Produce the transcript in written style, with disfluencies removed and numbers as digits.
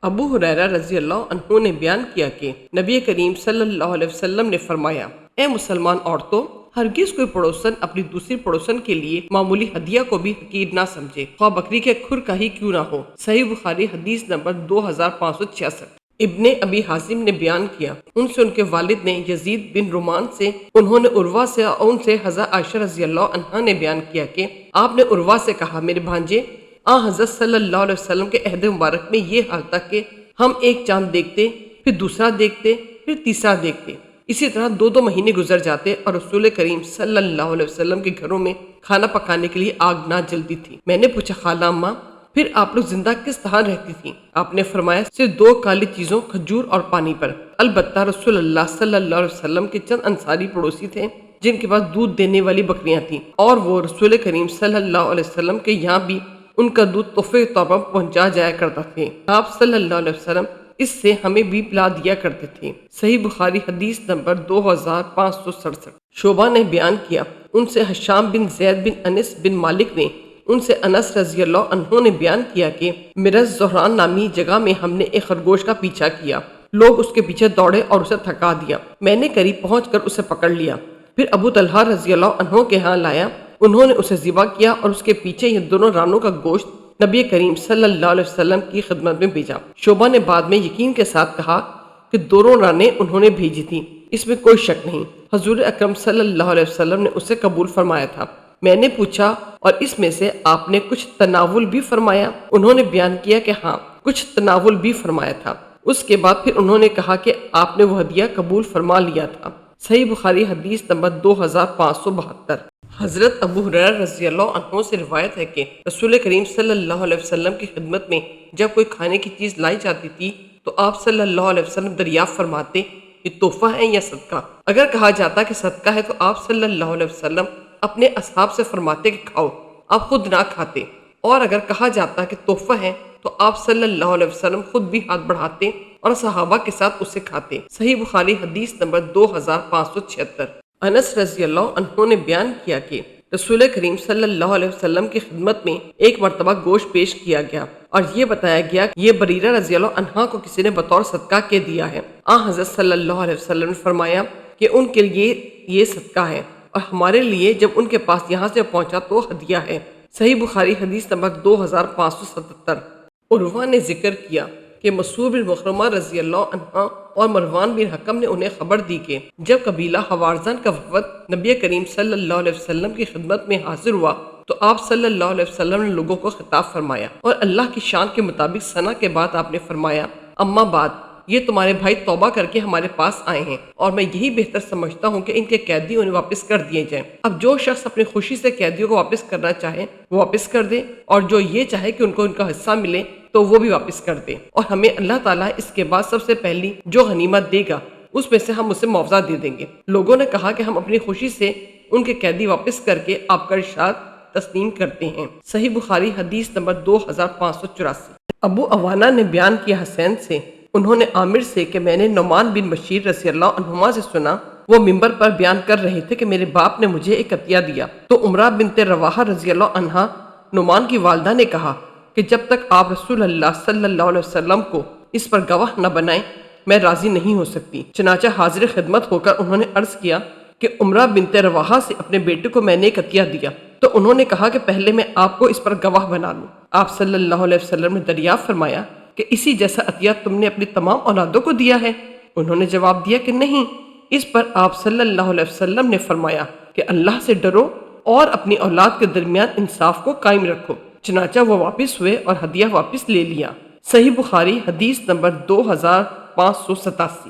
ابو ہریرہ رضی اللہ عنہ نے بیان کیا کہ نبی کریم صلی اللہ علیہ وسلم نے فرمایا، اے مسلمان عورتوں، ہرگز کوئی پڑوسن اپنی دوسری پڑوسن کے لیے معمولی ہدیہ کو بھی حقیر نہ سمجھے، خواہ بکری کے کھر کا ہی کیوں نہ ہو۔ صحیح بخاری حدیث نمبر 2566۔ ابن ابی حازم نے بیان کیا، ان سے ان کے والد نے یزید بن رومان سے، انہوں نے عروہ سے اور ان سے حضرت عائشہ رضی اللہ عنہا نے بیان کیا کہ آپ نے عروہ سے کہا، میرے بھانجے، حضرت صلی اللہ علیہ وسلم کے عہد مبارک میں یہ حال تھا کہ ہم ایک چاند دیکھتے، پھر دوسرا دیکھتے، پھر تیسرا دیکھتے، اسی طرح 2 مہینے گزر جاتے اور رسول کریم صلی اللہ علیہ وسلم کے گھروں میں کھانا پکانے کے لیے آگ نہ جلتی تھی۔ میں نے پوچھا، خالہ اماں، پھر آپ لوگ زندہ کس طرح رہتی تھیں؟ آپ نے فرمایا، صرف 2 کالی چیزوں، کھجور اور پانی پر۔ البتہ رسول اللہ صلی اللہ علیہ وسلم کے چند انصاری پڑوسی تھے جن کے پاس دودھ دینے والی بکریاں تھیں، اور وہ رسول کریم صلی اللہ علیہ وسلم کے یہاں بھی ان کا دودھ تحفے کے طور پر پہنچا جایا کرتا تھے۔ آپ صلی اللہ علیہ وسلم اس سے ہمیں بھی پلا دیا کرتے تھے۔ صحیح بخاری حدیث نمبر 2567۔ شعبہ نے بیان کیا، ان سے حشام بن زید بن انس بن مالک نے، ان سے انس رضی اللہ عنہ نے بیان کیا کہ مرز زہران نامی جگہ میں ہم نے ایک خرگوش کا پیچھا کیا، لوگ اس کے پیچھے دوڑے اور اسے تھکا دیا، میں نے قریب پہنچ کر اسے پکڑ لیا، پھر ابو طلحہ رضی اللہ عنہ کے ہاں لایا، انہوں نے اسے ذبح کیا اور اس کے پیچھے یہ دونوں رانوں کا گوشت نبی کریم صلی اللہ علیہ وسلم کی خدمت میں بھیجا۔ شعبہ نے بعد میں یقین کے ساتھ کہا کہ دونوں رانیں انہوں نے بھیجی تھیں، اس میں کوئی شک نہیں، حضور اکرم صلی اللہ علیہ وسلم نے اسے قبول فرمایا تھا۔ میں نے پوچھا، اور اس میں سے آپ نے کچھ تناول بھی فرمایا؟ انہوں نے بیان کیا کہ ہاں، کچھ تناول بھی فرمایا تھا۔ اس کے بعد پھر انہوں نے کہا کہ آپ نے وہ ہدیہ قبول فرما لیا تھا۔ صحیح بخاری حدیث نمبر 2572۔ حضرت ابو ہریرہ رضی اللہ عنہ سے روایت ہے کہ رسول کریم صلی اللہ علیہ وسلم کی خدمت میں جب کوئی کھانے کی چیز لائی جاتی تھی تو آپ صلی اللہ علیہ وسلم دریافت فرماتے، یہ تحفہ ہے یا صدقہ؟ اگر کہا جاتا کہ صدقہ ہے تو آپ صلی اللہ علیہ وسلم اپنے اصحاب سے فرماتے کہ کھاؤ، آپ خود نہ کھاتے، اور اگر کہا جاتا کہ تحفہ ہے تو آپ صلی اللہ علیہ وسلم خود بھی ہاتھ بڑھاتے اور صحابہ کے ساتھ اسے کھاتے۔ صحیح بخاری حدیث نمبر 2576۔ انس رضی اللہ عنہ نے بیان کیا کہ رسول کریم صلی اللہ علیہ وسلم کی خدمت میں ایک مرتبہ گوشت پیش کیا گیا اور یہ بتایا گیا کہ یہ بریرہ رضی اللہ عنہا کو کسی نے بطور صدقہ کے دیا ہے۔ حضرت صلی اللہ علیہ وسلم نے فرمایا کہ ان کے لیے یہ صدقہ ہے اور ہمارے لیے جب ان کے پاس یہاں سے پہنچا تو ہدیہ ہے۔ صحیح بخاری حدیث نمبر 2577۔ عروہ نے ذکر کیا کہ مسعود بن مخرمہ رضی اللہ عنہ اور مروان بن حکم نے انہیں خبر دی کہ جب قبیلہ حوازن کا وفد نبی کریم صلی اللہ علیہ وسلم کی خدمت میں حاضر ہوا تو آپ صلی اللہ علیہ وسلم نے لوگوں کو خطاب فرمایا اور اللہ کی شان کے مطابق ثنا کے بعد آپ نے فرمایا، اما بعد، یہ تمہارے بھائی توبہ کر کے ہمارے پاس آئے ہیں اور میں یہی بہتر سمجھتا ہوں کہ ان کے قیدی انہیں واپس کر دیے جائیں۔ اب جو شخص اپنی خوشی سے قیدیوں کو واپس کرنا چاہے وہ واپس کر دے، اور جو یہ چاہے کہ ان کو ان کا حصہ ملے تو وہ بھی واپس کر دے، اور ہمیں اللہ تعالیٰ اس کے بعد سب سے پہلی جو غنیمت دے گا اس میں سے ہم اسے معاوضہ دے دیں گے۔ لوگوں نے کہا کہ ہم اپنی خوشی سے ان کے قیدی واپس کر کے آپ کا ارشاد تسلیم کرتے ہیں۔ صحیح بخاری حدیث نمبر 2584۔ ابو عوانہ نے بیان کیا حسین سے، انہوں نے عامر سے کہ میں نے نعمان بن بشیر رضی اللہ عنہما سے سنا، وہ ممبر پر بیان کر رہے تھے کہ میرے باپ نے مجھے ایک عطیہ دیا، تو عمرہ بنت رواحہ رضی اللہ عنہا نعمان کی والدہ نے کہا کہ جب تک آپ رسول اللہ صلی اللہ علیہ وسلم کو اس پر گواہ نہ بنائیں میں راضی نہیں ہو سکتی۔ چنانچہ حاضر خدمت ہو کر انہوں نے عرض کیا کہ عمرہ بنت رواحہ سے اپنے بیٹے کو میں نے ایک عطیہ دیا، تو انہوں نے کہا کہ پہلے میں آپ کو اس پر گواہ بنا لوں۔ آپ صلی اللہ علیہ وسلم نے دریافت فرمایا کہ اسی جیسا عطیہ تم نے اپنی تمام اولادوں کو دیا ہے؟ انہوں نے جواب دیا کہ نہیں۔ اس پر آپ صلی اللہ علیہ وسلم نے فرمایا کہ اللہ سے ڈرو اور اپنی اولاد کے درمیان انصاف کو قائم رکھو۔ چنانچہ وہ واپس ہوئے اور ہدیہ واپس لے لیا۔ صحیح بخاری حدیث نمبر 2587۔